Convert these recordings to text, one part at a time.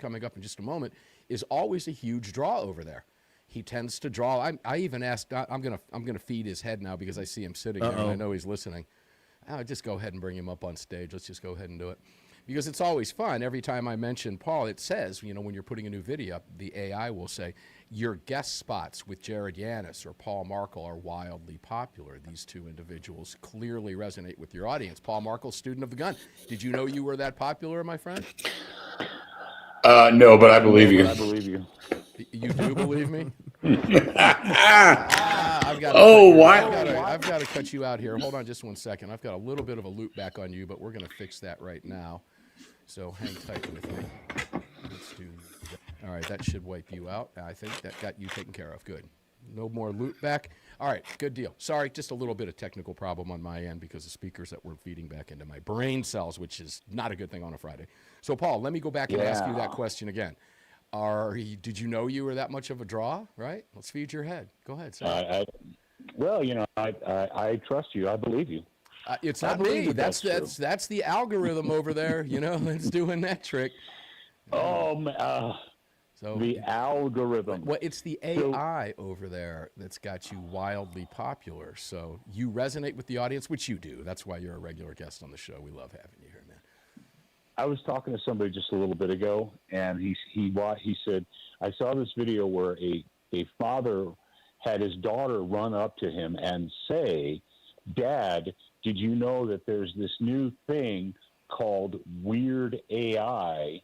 coming up in just a moment, is always a huge draw over there. He tends to draw. I even asked. I'm gonna feed his head now because I see him sitting there and I know he's listening. I'll just go ahead and bring him up on stage. Let's just go ahead and do it. Because it's always fun. Every time I mention Paul, it says, when you're putting a new video up, the AI will say, your guest spots with Jared Yanis or Paul Markel are wildly popular. These two individuals clearly resonate with your audience. Paul Markel, student of the gun. Did you know you were that popular, my friend? No, but I believe you. You do believe me? I've got to cut you out here. Hold on just one second. I've got a little bit of a loop back on you, but we're going to fix that right now. So hang tight with me. Let's do that. All right, that should wipe you out. I think that got you taken care of. Good. No more loop back. All right, good deal. Sorry, just a little bit of technical problem on my end because the speakers that were feeding back into my brain cells, which is not a good thing on a Friday. So, Paul, let me go back and ask you that question again. Did you know you were that much of a draw, right? Let's feed your head. Go ahead, sir. I trust you. I believe you. It's not me. That's the algorithm over there, that's doing that trick. So the algorithm. Well, it's the AI over there that's got you wildly popular. So you resonate with the audience, which you do. That's why you're a regular guest on the show. We love having you here, man. I was talking to somebody just a little bit ago, and he said, I saw this video where a father had his daughter run up to him and say, Dad, did you know that there's this new thing called Weird AI?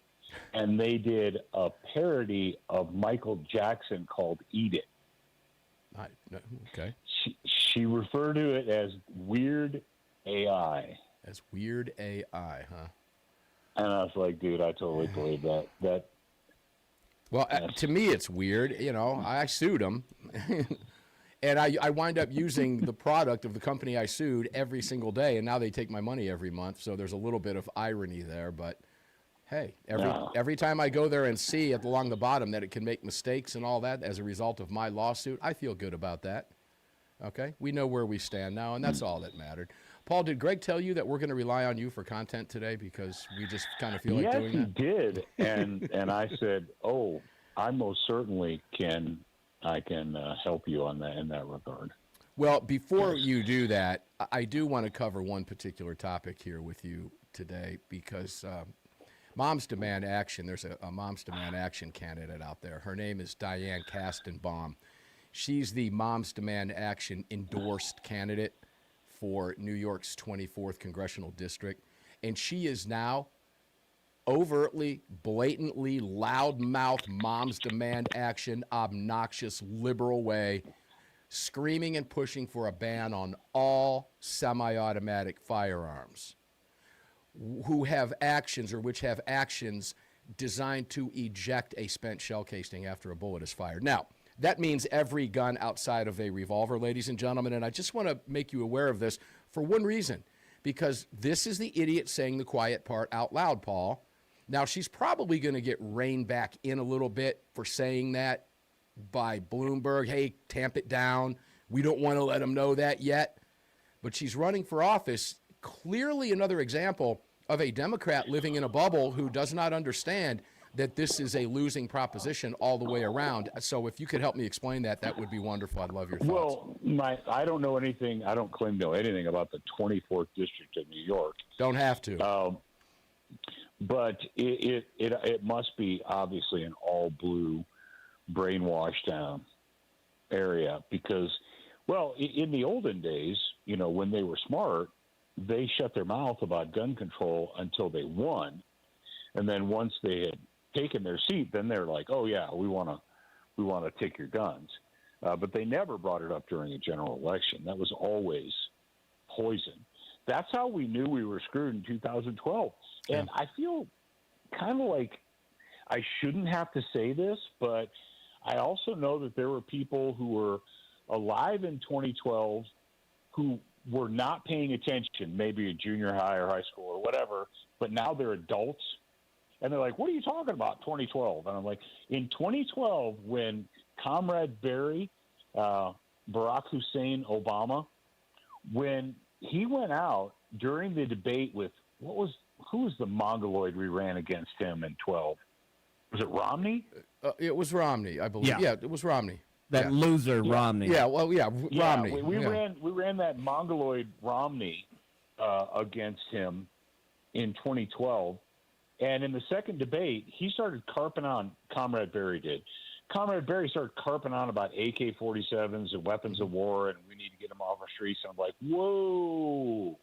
And they did a parody of Michael Jackson called Eat It. Okay. She referred to it as Weird AI. As Weird AI, huh? And I was like, dude, I totally believe that. Well, to me, it's weird. I sued him. And I wind up using the product of the company I sued every single day. And now they take my money every month. So there's a little bit of irony there. But, hey, every time I go there and see along the bottom that it can make mistakes and all that as a result of my lawsuit, I feel good about that. Okay? We know where we stand now, and that's all that mattered. Paul, did Greg tell you that we're going to rely on you for content today because we just kind of feel like doing that? Yes, he did. And I said, I most certainly can help you on that in that regard. Well, before you do that, I do want to cover one particular topic here with you today because Moms Demand Action, there's a Moms Demand Action candidate out there. Her name is Diane Kastenbaum. She's the Moms Demand Action-endorsed candidate for New York's 24th congressional district. And she is now overtly, blatantly, loudmouth Moms Demand Action, obnoxious, liberal way, screaming and pushing for a ban on all semi-automatic firearms which have actions designed to eject a spent shell casing after a bullet is fired. Now, that means every gun outside of a revolver, ladies and gentlemen, and I just want to make you aware of this for one reason, because this is the idiot saying the quiet part out loud, Paul. Now, she's probably going to get reined back in a little bit for saying that by Bloomberg. Hey, tamp it down. We don't want to let them know that yet. But she's running for office, clearly another example of a Democrat living in a bubble who does not understand that this is a losing proposition all the way around. So if you could help me explain that, that would be wonderful. I'd love your thoughts. Well, I don't know anything. I don't claim to know anything about the 24th district of New York. Don't have to. But it must be obviously an all blue, brainwashed area because, well, in the olden days, when they were smart, they shut their mouth about gun control until they won, and then once they had taken their seat, then they're like, oh yeah, we want to take your guns, but they never brought it up during a general election. That was always poison. That's how we knew we were screwed in 2012. And I feel kind of like I shouldn't have to say this, but I also know that there were people who were alive in 2012 who were not paying attention, maybe in junior high or high school or whatever, but now they're adults. And they're like, what are you talking about, 2012? And I'm like, in 2012, when Comrade Barry, Barack Hussein Obama, when he went out during the debate with, who was the mongoloid we ran against him in 12? Was it Romney? It was Romney, I believe. Yeah, it was Romney. That loser Romney. Yeah, well, Romney. We ran that Mongoloid Romney against him in 2012, and in the second debate, he started carping on. Comrade Barry did. Comrade Barry started carping on about AK-47s and weapons of war, and we need to get them off our streets. And I'm like, whoa,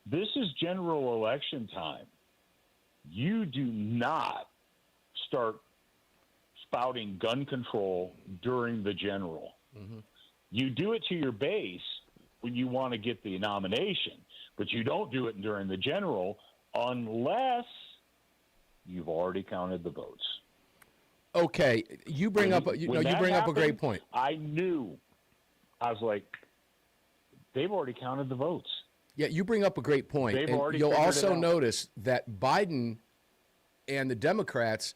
this is general election time. You do not start spouting gun control during the general. Mm-hmm. You do it to your base when you want to get the nomination, but you don't do it during the general unless you've already counted the votes. Okay, you bring up a great point. I knew. I was like, they've already counted the votes. Yeah, you bring up a great point. They've and already you'll figured also it out. notice that Biden and the Democrats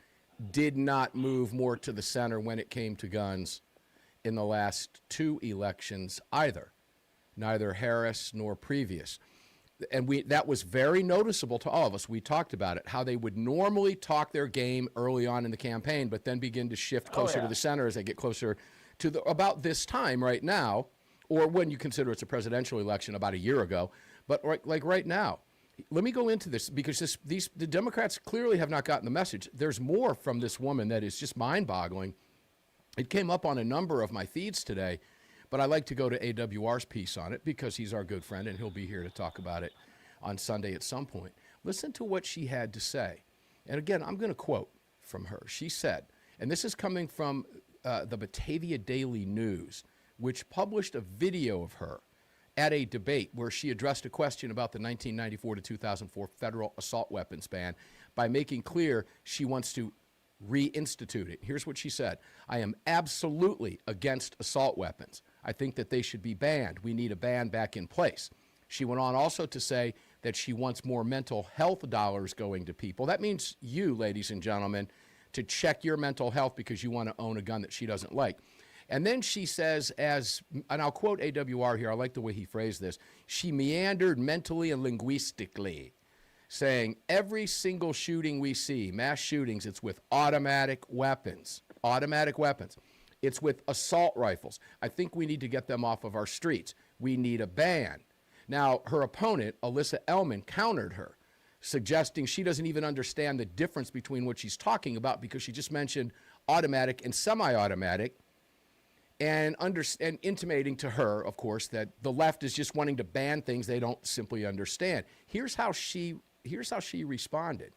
did not move more to the center when it came to guns in the last two elections either, neither Harris nor previous. And that was very noticeable to all of us. We talked about it, how they would normally talk their game early on in the campaign, but then begin to shift closer to the center as they get closer to about this time right now, or when you consider it's a presidential election about a year ago. But right now, let me go into this because the Democrats clearly have not gotten the message. There's more from this woman that is just mind-boggling. It came up on a number of my feeds today, but I like to go to AWR's piece on it because he's our good friend and he'll be here to talk about it on Sunday at some point. Listen to what she had to say. And again, I'm going to quote from her. She said, and this is coming from the Batavia Daily News, which published a video of her at a debate where she addressed a question about the 1994 to 2004 federal assault weapons ban by making clear she wants to reinstitute it. Here's what she said. I am absolutely against assault weapons. I think that they should be banned. We need a ban back in place. She went on also to say that she wants more mental health dollars going to people. That means you, ladies and gentlemen, to check your mental health because you want to own a gun that she doesn't like. And then she says, and I'll quote AWR here, I like the way he phrased this, she meandered mentally and linguistically, saying every single shooting we see, mass shootings, it's with automatic weapons. Automatic weapons. It's with assault rifles. I think we need to get them off of our streets. We need a ban. Now, her opponent, Alyssa Ellman, countered her, suggesting she doesn't even understand the difference between what she's talking about because she just mentioned automatic and semi-automatic, and intimating to her, of course, that the left is just wanting to ban things they don't simply understand. Here's how she responded.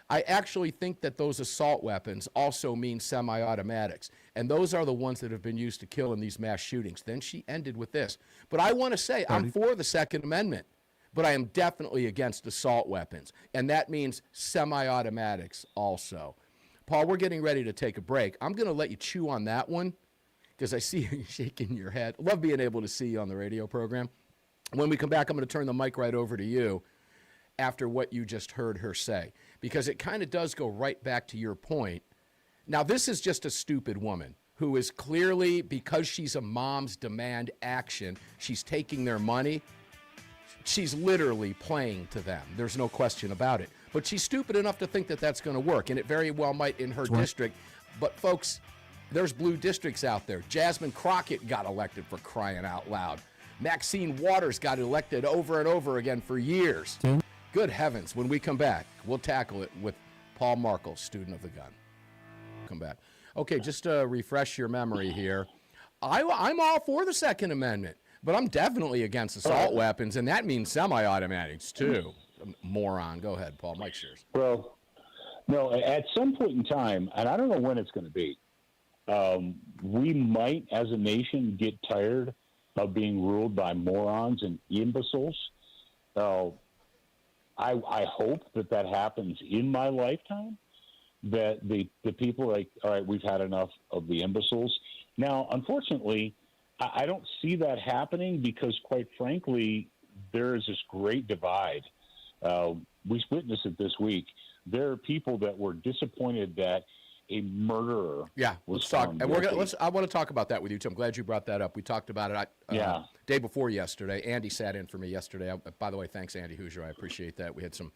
I actually think that those assault weapons also mean semi-automatics, and those are the ones that have been used to kill in these mass shootings. Then she ended with this. But I want to say I'm for the Second Amendment, but I am definitely against assault weapons, and that means semi-automatics also. Paul, we're getting ready to take a break. I'm going to let you chew on that one because I see you shaking your head. I love being able to see you on the radio program. When we come back, I'm going to turn the mic right over to you after what you just heard her say, because it kind of does go right back to your point. Now, this is just a stupid woman who is clearly, because she's a Moms Demand Action, she's taking their money. She's literally playing to them. There's no question about it. But she's stupid enough to think that that's going to work, and it very well might in her district. But, folks, there's blue districts out there. Jasmine Crockett got elected, for crying out loud. Maxine Waters got elected over and over again for years. Good heavens. When we come back, we'll tackle it with Paul Markel, student of the gun. Come back. Okay, just to refresh your memory here, I'm all for the Second Amendment, but I'm definitely against assault weapons, and that means semi-automatics, too. Moron. Go ahead, Paul. Mike's yours. Well, no, at some point in time, and I don't know when it's going to be, we might, as a nation, get tired of being ruled by morons and imbeciles. I hope that happens in my lifetime, that the people are like, all right, we've had enough of the imbeciles. Now, unfortunately, I don't see that happening because, quite frankly, there is this great divide. We witnessed it this week. There are people that were disappointed that a murderer. Yeah, let's talk. And I want to talk about that with you too. I'm glad you brought that up. We talked about it day before yesterday. Andy sat in for me yesterday. By the way, thanks, Andy Hoosier. I appreciate that. We had some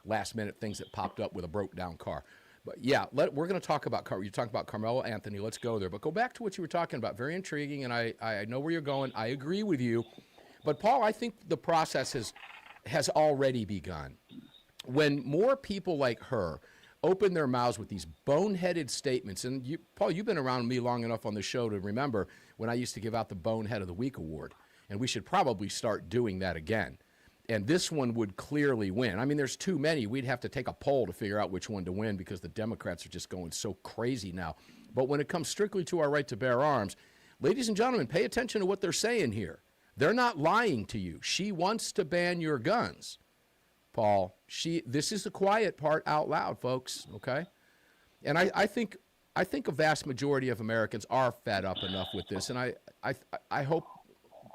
last minute things that popped up with a broke down car. But yeah, we're going to talk about you're talking about Carmelo Anthony. Let's go there. But go back to what you were talking about. Very intriguing, and I know where you're going. I agree with you. But Paul, I think the process has already begun. When more people like her open their mouths with these boneheaded statements, and Paul, you've been around me long enough on the show to remember when I used to give out the Bonehead of the Week award, and we should probably start doing that again. And this one would clearly win. I mean, there's too many. We'd have to take a poll to figure out which one to win because the Democrats are just going so crazy now. But when it comes strictly to our right to bear arms, ladies and gentlemen, pay attention to what they're saying here. They're not lying to you. She wants to ban your guns. Paul, this is the quiet part out loud, folks, okay? And I think a vast majority of Americans are fed up enough with this, and I hope,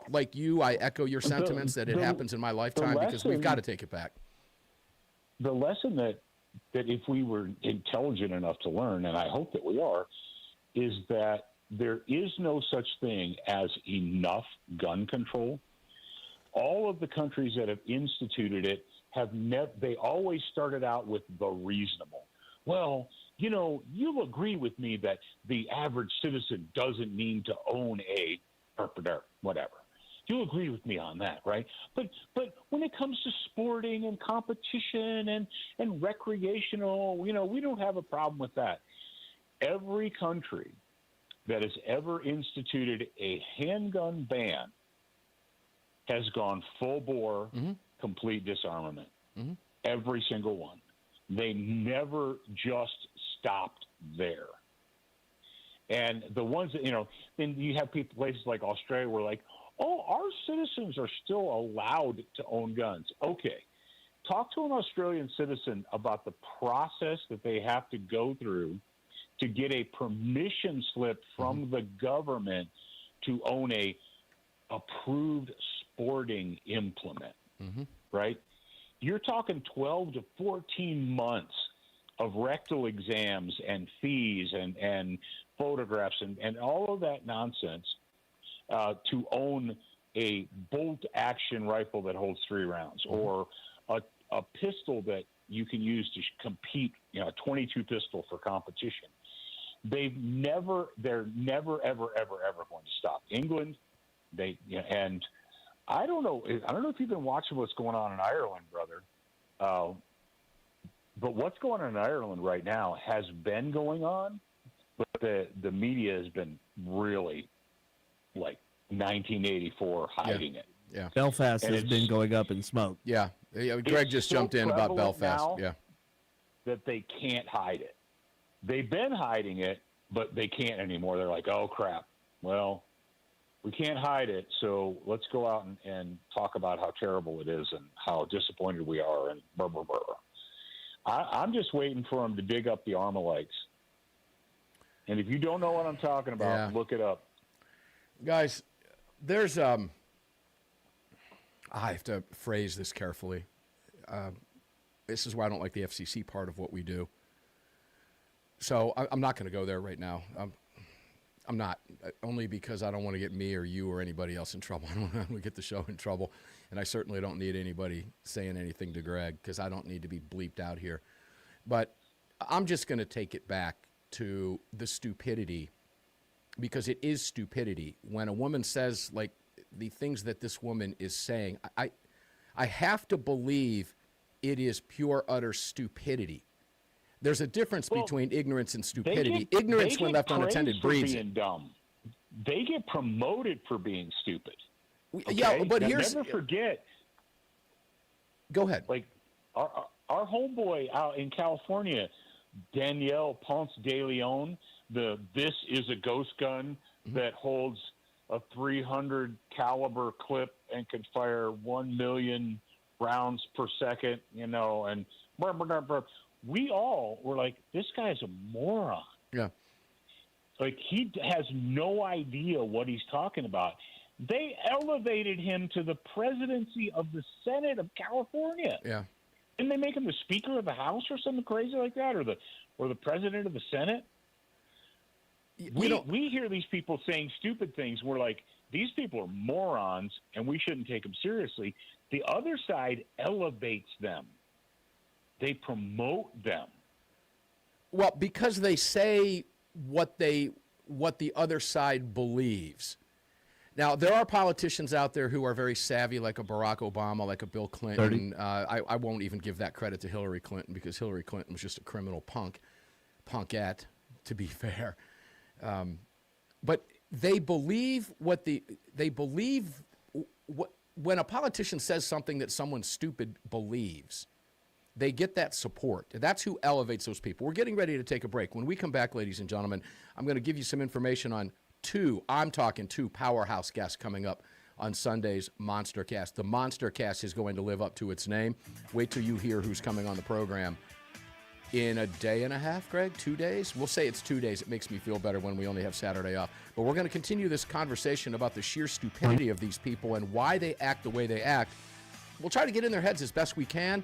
like you, I echo your sentiments that it happens in my lifetime because we've got to take it back. The lesson that if we were intelligent enough to learn, and I hope that we are, is that there is no such thing as enough gun control. All of the countries that have instituted it they always started out with the reasonable. Well, you'll agree with me that the average citizen doesn't need to own a whatever. You'll agree with me on that, right? But when it comes to sporting and competition and recreational, we don't have a problem with that. Every country that has ever instituted a handgun ban has gone full bore, complete disarmament. Every single one. They never just stopped there. And the ones that, then you have places like Australia where like, oh, our citizens are still allowed to own guns. Okay. Talk to an Australian citizen about the process that they have to go through to get a permission slip from the government to own a approved sporting implement, right? You're talking 12 to 14 months of rectal exams and fees and photographs and all of that nonsense to own a bolt-action rifle that holds 3 rounds or a pistol that you can use to compete, a .22 pistol for competition. They're never, ever, ever, ever going to stop. England, and I don't know if you've been watching what's going on in Ireland, brother. But what's going on in Ireland right now has been going on, but the media has been really like 1984 hiding it. Yeah. Belfast has been going up in smoke. Yeah. Greg just jumped in about Belfast. Yeah. That they can't hide it. They've been hiding it, but they can't anymore. They're like, oh, crap. Well, we can't hide it, so let's go out and talk about how terrible it is and how disappointed we are and blah, blah, blah. I'm just waiting for them to dig up the Armalekites. And if you don't know what I'm talking about, look it up. Guys, there's I have to phrase this carefully. This is why I don't like the FCC part of what we do. So I'm not going to go there right now. I'm not, only because I don't want to get me or you or anybody else in trouble. I don't want to get the show in trouble. And I certainly don't need anybody saying anything to Greg because I don't need to be bleeped out here. But I'm just going to take it back to the stupidity, because it is stupidity. When a woman says, like, the things that this woman is saying, I have to believe it is pure, utter stupidity. There's a difference between ignorance and stupidity. Ignorance, when left unattended, breeds it. Dumb. They get promoted for being stupid. Okay? Yeah, but never forget. Go ahead. Like our homeboy out in California, Danielle Ponce de Leon. This is a ghost gun that holds a 300 caliber clip and can fire 1 million rounds per second. And blah, blah, blah, blah. We all were like, this guy's a moron. Yeah. Like, he has no idea what he's talking about. They elevated him to the presidency of the Senate of California. Yeah. Didn't they make him the Speaker of the House or something crazy like that, or the President of the Senate? We hear these people saying stupid things. We're like, these people are morons, and we shouldn't take them seriously. The other side elevates them. They promote them. Well, because they say what the other side believes. Now, there are politicians out there who are very savvy, like a Barack Obama, like a Bill Clinton. I won't even give that credit to Hillary Clinton because Hillary Clinton was just a criminal punkette, to be fair. But they believe what when a politician says something that someone stupid believes, they get that support. That's who elevates those people. We're getting ready to take a break. When we come back, ladies and gentlemen, I'm going to give you some information on two powerhouse guests coming up on Sunday's Monster Cast. The Monster Cast is going to live up to its name. Wait till you hear who's coming on the program in a day and a half, Greg, 2 days? We'll say it's 2 days. It makes me feel better when we only have Saturday off. But we're going to continue this conversation about the sheer stupidity of these people and why they act the way they act. We'll try to get in their heads as best we can.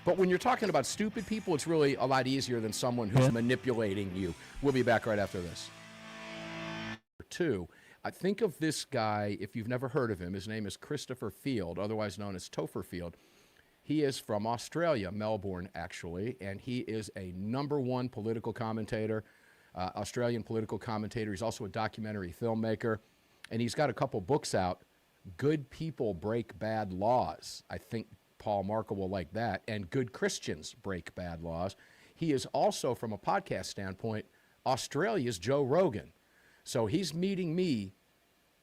But when you're talking about stupid people, it's really a lot easier than someone who's manipulating you. We'll be back right after this. Two, I think of this guy, if you've never heard of him, his name is Christopher Field, otherwise known as Topher Field. He is from Australia, Melbourne, actually, and he is a #1 political commentator, Australian political commentator. He's also a documentary filmmaker, and he's got a couple books out, Good People Break Bad Laws. I think Paul Markel will like that, and Good Christians Break Bad Laws. He is also, from a podcast standpoint, Australia's Joe Rogan. So he's meeting me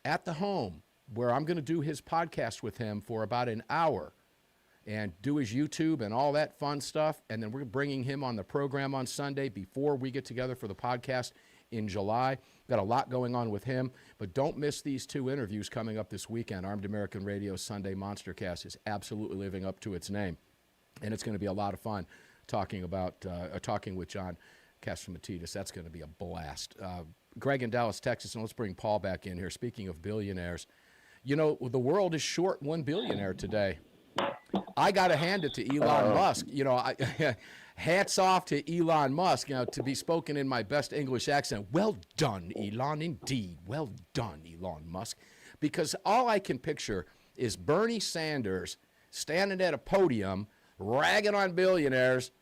at the home where I'm going to do his podcast with him for about an hour and do his YouTube and all that fun stuff. And then we're bringing him on the program on Sunday before we get together for the podcast in July. Got a lot going on with him, but don't miss these two interviews coming up this weekend. Armed American Radio's Sunday Monster Cast is absolutely living up to its name. And it's going to be a lot of fun talking with John Catsimatidis. That's going to be a blast. Greg in Dallas, Texas, and let's bring Paul back in here. Speaking of billionaires, you know, the world is short one billionaire today. I got to hand it to Elon Musk. You know, hats off to Elon Musk, you know, to be spoken in my best English accent. Well done, Elon, indeed. Well done, Elon Musk. Because all I can picture is Bernie Sanders standing at a podium, ragging on billionaires,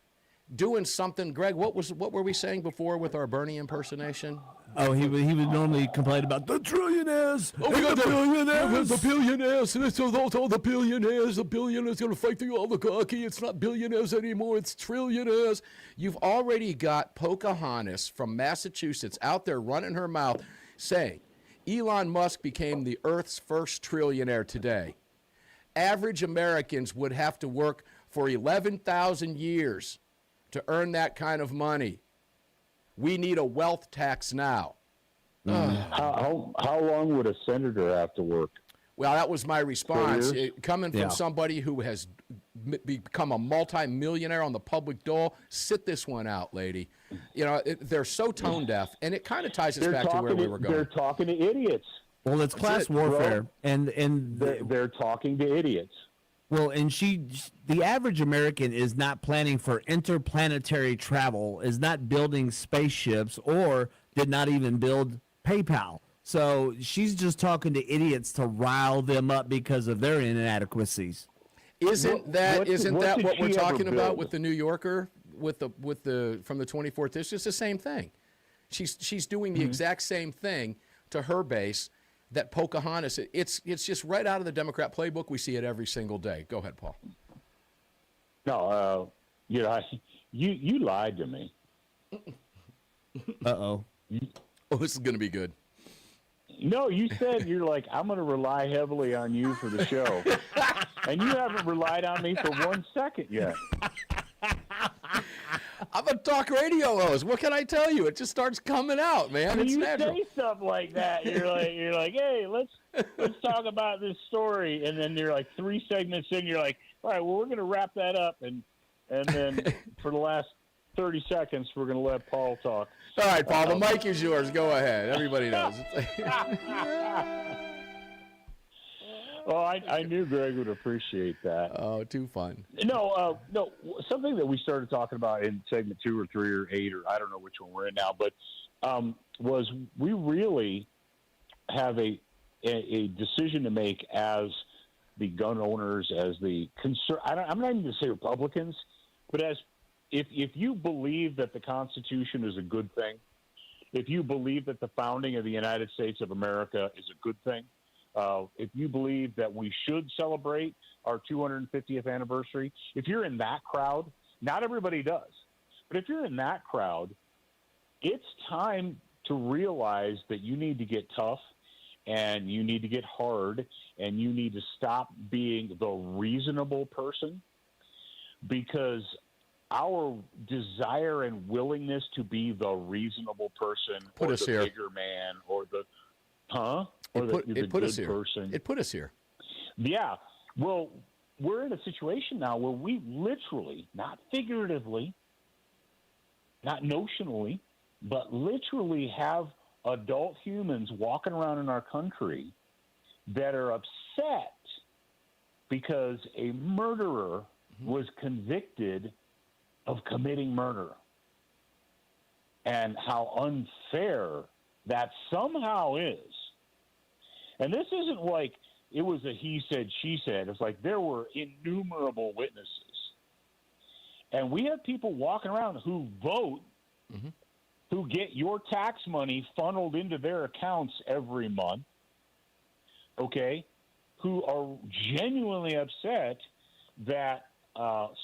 doing something. Greg, what were we saying before with our Bernie impersonation? Oh, he would normally complain about the trillionaires. Oh, we got the billionaires. The billionaires. All the billionaires. The billionaires going to fight the oligarchy. It's not billionaires anymore. It's trillionaires. You've already got Pocahontas from Massachusetts out there running her mouth saying Elon Musk became the Earth's first trillionaire today. Average Americans would have to work for 11,000 years to earn that kind of money. We need a wealth tax now. How long would a senator have to work? Well, that was my response. Coming from somebody who has become a multi-millionaire on the public dole, sit this one out, lady. You know, they're so tone deaf, and it kind of ties us back to where we were going. They're talking to idiots. Well, it's class warfare, and they're talking to idiots. Well, and the average American is not planning for interplanetary travel, is not building spaceships, or did not even build PayPal. So she's just talking to idiots to rile them up because of their inadequacies. Isn't that what we're talking about with the New Yorker, with the from the 24th? It's just the same thing. She's doing the exact same thing to her base. That Pocahontas, it's just right out of the Democrat playbook. We see it every single day. Go ahead, Paul. No, you lied to me. Uh-oh. Oh, this is going to be good. No, you said you're like, I'm going to rely heavily on you for the show. And you haven't relied on me for 1 second yet. I'm a talk radio host. What can I tell you? It just starts coming out, man. It's natural. Say stuff like that. You're like, hey, let's talk about this story, and then you're like 3 segments in. You're like, all right, well, we're going to wrap that up, and then for the last 30 seconds, we're going to let Paul talk. All right, Paul, the mic is yours. Go ahead. Everybody knows. Well, I knew Greg would appreciate that. Oh, too fun. No, something that we started talking about in segment 2 or 3 or 8, or I don't know which one we're in now, but was we really have a decision to make as the gun owners, as the I'm not even going to say Republicans, but as if you believe that the Constitution is a good thing, if you believe that the founding of the United States of America is a good thing, if you believe that we should celebrate our 250th anniversary, if you're in that crowd, not everybody does, but if you're in that crowd, it's time to realize that you need to get tough and you need to get hard and you need to stop being the reasonable person, because our desire and willingness to be the reasonable person Put or us the here. bigger man or the It put us good here. person. It put us here. Yeah. Well, we're in a situation now where we literally, not figuratively, not notionally, but literally have adult humans walking around in our country that are upset because a murderer was convicted of committing murder, and how unfair that somehow is. And this isn't like it was a he said, she said. It's like there were innumerable witnesses. And we have people walking around who vote, who get your tax money funneled into their accounts every month, okay, who are genuinely upset that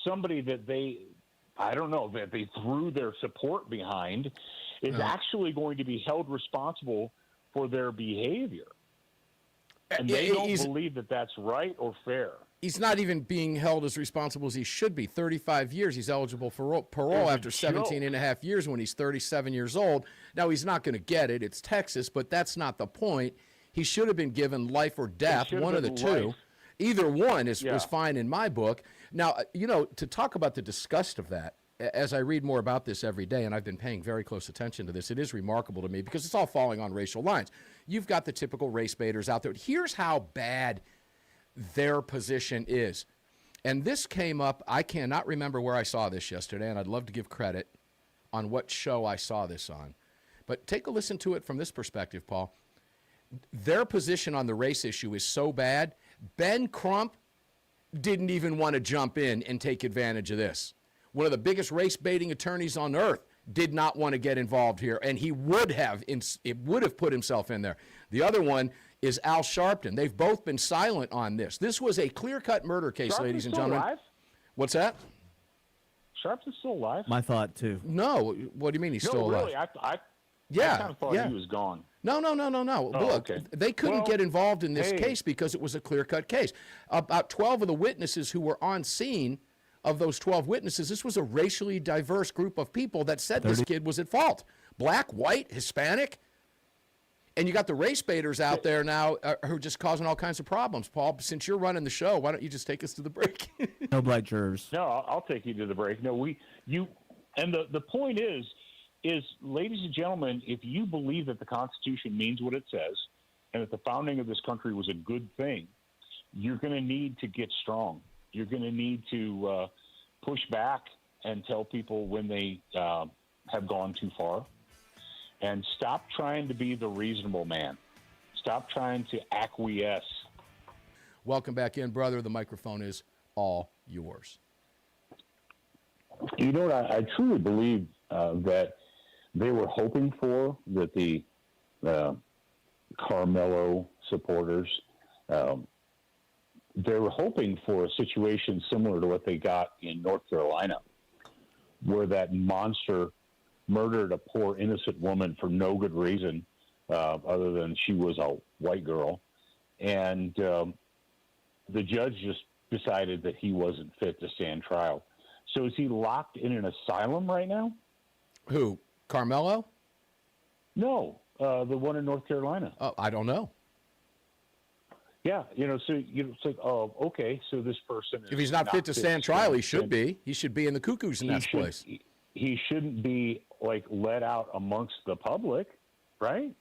somebody that that they threw their support behind is actually going to be held responsible for their behavior. And they don't believe that that's right or fair. He's not even being held as responsible as he should be. 35 years, he's eligible for parole after 17 and a half years when he's 37 years old. Now, he's not going to get it. It's Texas, but that's not the point. He should have been given life or death, one of the two. Life. Either one is fine in my book. Now, to talk about the disgust of that, as I read more about this every day, and I've been paying very close attention to this, it is remarkable to me because it's all falling on racial lines. You've got the typical race baiters out there. Here's how bad their position is. And this came up, I cannot remember where I saw this yesterday, and I'd love to give credit on what show I saw this on. But take a listen to it from this perspective, Paul. Their position on the race issue is so bad, Ben Crump didn't even want to jump in and take advantage of this. One of the biggest race baiting attorneys on earth did not want to get involved here, and he would have put himself in there. The other one is Al Sharpton. They've both been silent on this. This was a clear-cut murder case, Sharpton's ladies and still gentlemen. alive? What's that? Sharpton's still alive? My thought, too. No. What do you mean he's still alive? Really, I Yeah, kind of thought he was gone. No. Look, okay. they couldn't get involved in this case because it was a clear-cut case. About 12 of the witnesses who were on scene, of those 12 witnesses, this was a racially diverse group of people that said this kid was at fault. Black, white, Hispanic. And you got the race baiters out there now who are just causing all kinds of problems. Paul, since you're running the show, why don't you just take us to the break? No black jurors. No, I'll take you to the break. No, and the point is, ladies and gentlemen, if you believe that the Constitution means what it says and that the founding of this country was a good thing, you're going to need to get strong. You're going to need to push back and tell people when they have gone too far. And stop trying to be the reasonable man. Stop trying to acquiesce. Welcome back in, brother. The microphone is all yours. You know what? I truly believe that they were hoping for, that the Carmelo supporters, they were hoping for a situation similar to what they got in North Carolina, where that monster murdered a poor innocent woman for no good reason other than she was a white girl. And the judge just decided that he wasn't fit to stand trial. So is he locked in an asylum right now? Who? Carmelo? No, the one in North Carolina. Oh, I don't know. Yeah, it's like, oh, okay, so this person is if he's not fit to stand trial, he should be. He should be in the cuckoo's nest place. He shouldn't be, like, let out amongst the public, right?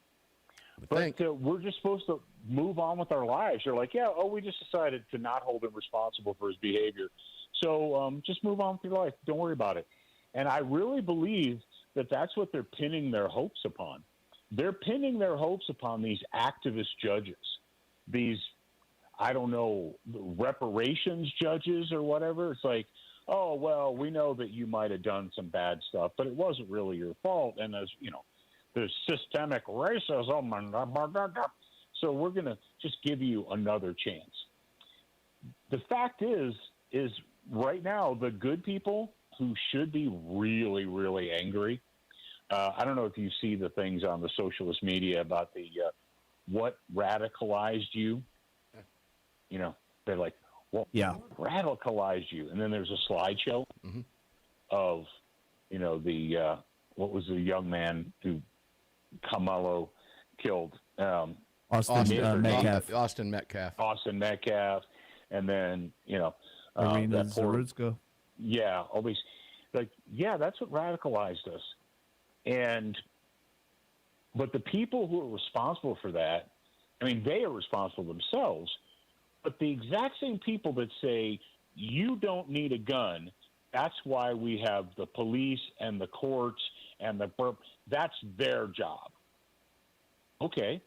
But we're just supposed to move on with our lives. They're like, we just decided to not hold him responsible for his behavior. So just move on with your life. Don't worry about it. And I really believe that that's what they're pinning their hopes upon. They're pinning their hopes upon these activist judges, these, I don't know, reparations judges or whatever. It's like, oh, well, we know that you might have done some bad stuff, but it wasn't really your fault. And there's, there's systemic racism. So we're going to just give you another chance. The fact is right now, the good people who should be really, really angry, I don't know if you see the things on the socialist media about the what radicalized you. They're like, well, Yeah. what radicalized you? And then there's a slideshow of, what was the young man who Carmelo killed? Austin Metcalf. Austin Metcalf. Austin Metcalf. And then, Marina that poor, Zarudska. yeah, all these, that's what radicalized us. But the people who are responsible for that, I mean, they are responsible themselves, but the exact same people that say, you don't need a gun, that's why we have the police and the courts and that's their job. Okay.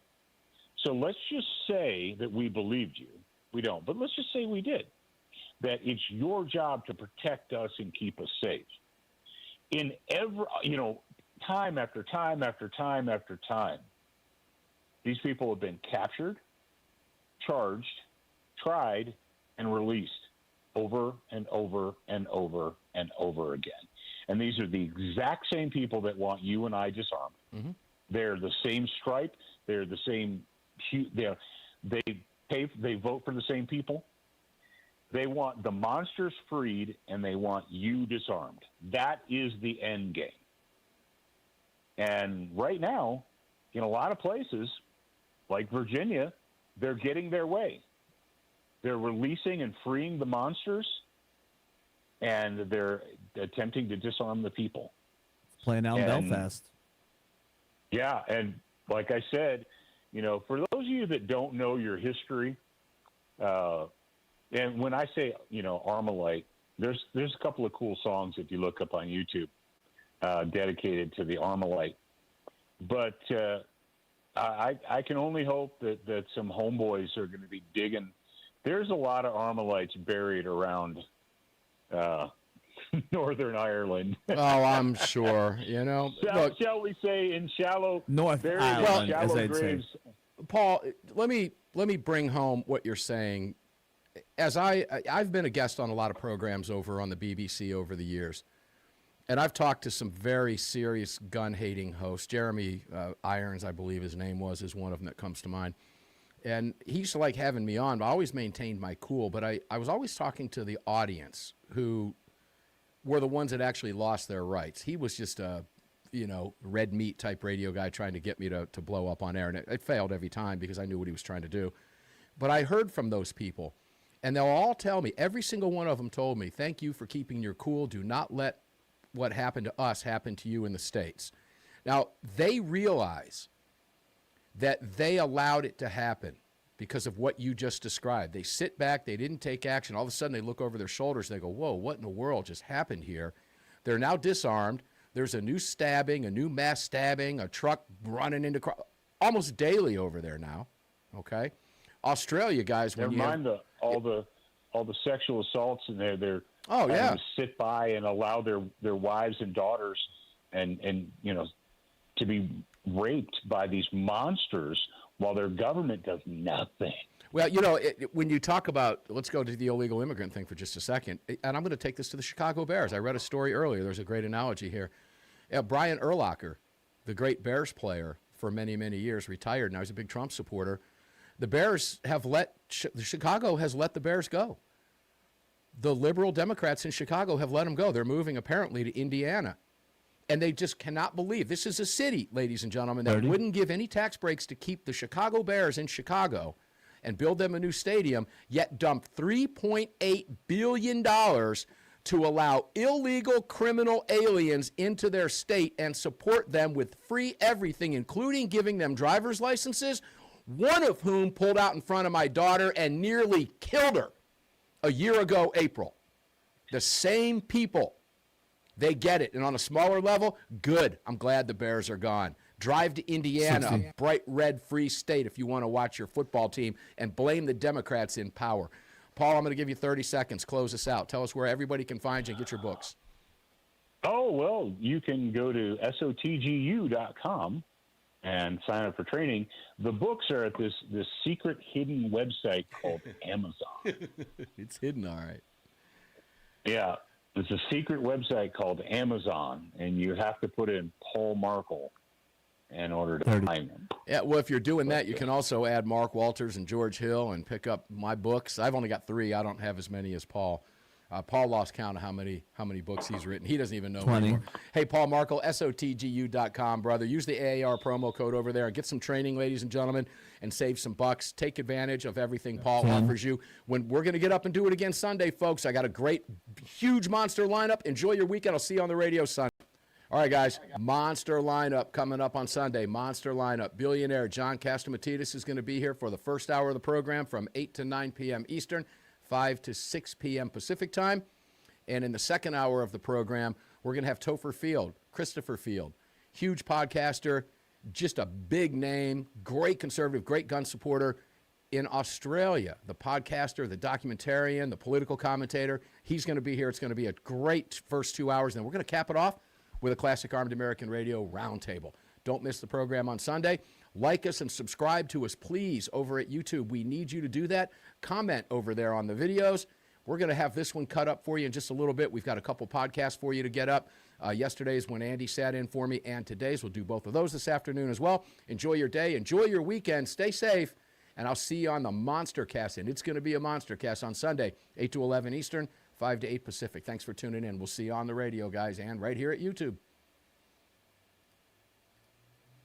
So let's just say that we believed you. We don't, but let's just say we did. That it's your job to protect us and keep us safe. In every, time after time after time after time, these people have been captured, charged, tried, and released over and over and over and over again. And these are the exact same people that want you and I disarmed. Mm-hmm. They're the same stripe. They're the same. They vote for the same people. They want the monsters freed, and they want you disarmed. That is the end game. And right now, in a lot of places, like Virginia, they're getting their way. They're releasing and freeing the monsters, and they're attempting to disarm the people. Playing out in Belfast. Yeah, and like I said, for those of you that don't know your history, and when I say, Armalite, there's a couple of cool songs if you look up on YouTube dedicated to the Armalite. But I can only hope that some homeboys are going to be digging. There's a lot of Armalites buried around Northern Ireland. Oh, I'm sure. Shall we say in shallow North Ireland, shallow as they'd graves. say. Paul, let me bring home what you're saying. As I've been a guest on a lot of programs over on the BBC over the years, and I've talked to some very serious gun-hating hosts. Jeremy Irons, I believe his name was, is one of them that comes to mind. And he used to like having me on, but I always maintained my cool. But I was always talking to the audience who were the ones that actually lost their rights. He was just a, red meat type radio guy trying to get me to blow up on air. And it failed every time because I knew what he was trying to do. But I heard from those people, and they'll all tell me, every single one of them told me, thank you for keeping your cool. Do not let what happened to us happen to you in the States. Now, they realize that they allowed it to happen because of what you just described. They sit back, they didn't take action. All of a sudden, they look over their shoulders, they go, whoa, what in the world just happened here? They're now disarmed. There's a new stabbing, a new mass stabbing, a truck running into almost daily over there now, okay? Australia, guys, Never mind all the sexual assaults, and they're oh yeah, to sit by and allow their wives and daughters and to be raped by these monsters while their government does nothing. Well, when you talk about, let's go to the illegal immigrant thing for just a second, and I'm going to take this to the Chicago Bears. I read a story earlier. There's a great analogy here. Brian Urlacher, the great Bears player for many, many years, retired. Now he's a big Trump supporter. The Bears have Chicago has let the Bears go. The liberal Democrats in Chicago have let them go. They're moving apparently to Indiana. And they just cannot believe, this is a city, ladies and gentlemen, that wouldn't give any tax breaks to keep the Chicago Bears in Chicago and build them a new stadium, yet dump $3.8 billion to allow illegal criminal aliens into their state and support them with free everything, including giving them driver's licenses, one of whom pulled out in front of my daughter and nearly killed her a year ago, April. The same people. They get it. And on a smaller level, good. I'm glad the Bears are gone. Drive to Indiana, a bright red free state if you want to watch your football team, and blame the Democrats in power. Paul, I'm going to give you 30 seconds. Close us out. Tell us where everybody can find you and get your books. Oh, well, you can go to sotgu.com and sign up for training. The books are at this secret hidden website called Amazon. It's hidden, all right. Yeah, it's a secret website called Amazon, and you have to put in Paul Markel in order to find them. Yeah, well, if you're doing that, you can also add Mark Walters and George Hill and pick up my books. I've only got 3. I don't have as many as Paul. Paul lost count of how many books he's written. He doesn't even know 20. anymore. Hey, Paul Markel, SOTGU.com, brother. Use the AAR promo code over there and get some training, ladies and gentlemen, and save some bucks. Take advantage of everything Paul offers you. When we're going to get up and do it again Sunday, folks. I got a great, huge monster lineup. Enjoy your weekend. I'll see you on the radio Sunday. All right, guys, monster lineup coming up on Sunday. Monster lineup. Billionaire John Castamatidis is going to be here for the first hour of the program from 8 to 9 p.m. Eastern. 5 to 6 p.m. Pacific time. And in the second hour of the program, we're going to have Christopher Field, huge podcaster, just a big name, great conservative, great gun supporter in Australia, the podcaster, the documentarian, the political commentator. He's going to be here. It's going to be a great first 2 hours. And then we're going to cap it off with a Classic Armed American Radio roundtable. Don't miss the program on Sunday. Like us and subscribe to us, please, over at YouTube. We need you to do that. Comment over there on the videos. We're going to have this one cut up for you in just a little bit. We've got a couple podcasts for you to get up. Yesterday's when Andy sat in for me, and today's. We'll do both of those this afternoon as well. Enjoy your day. Enjoy your weekend. Stay safe. And I'll see you on the Monster Cast. And it's going to be a Monster Cast on Sunday, 8 to 11 Eastern, 5 to 8 Pacific. Thanks for tuning in. We'll see you on the radio, guys, and right here at YouTube.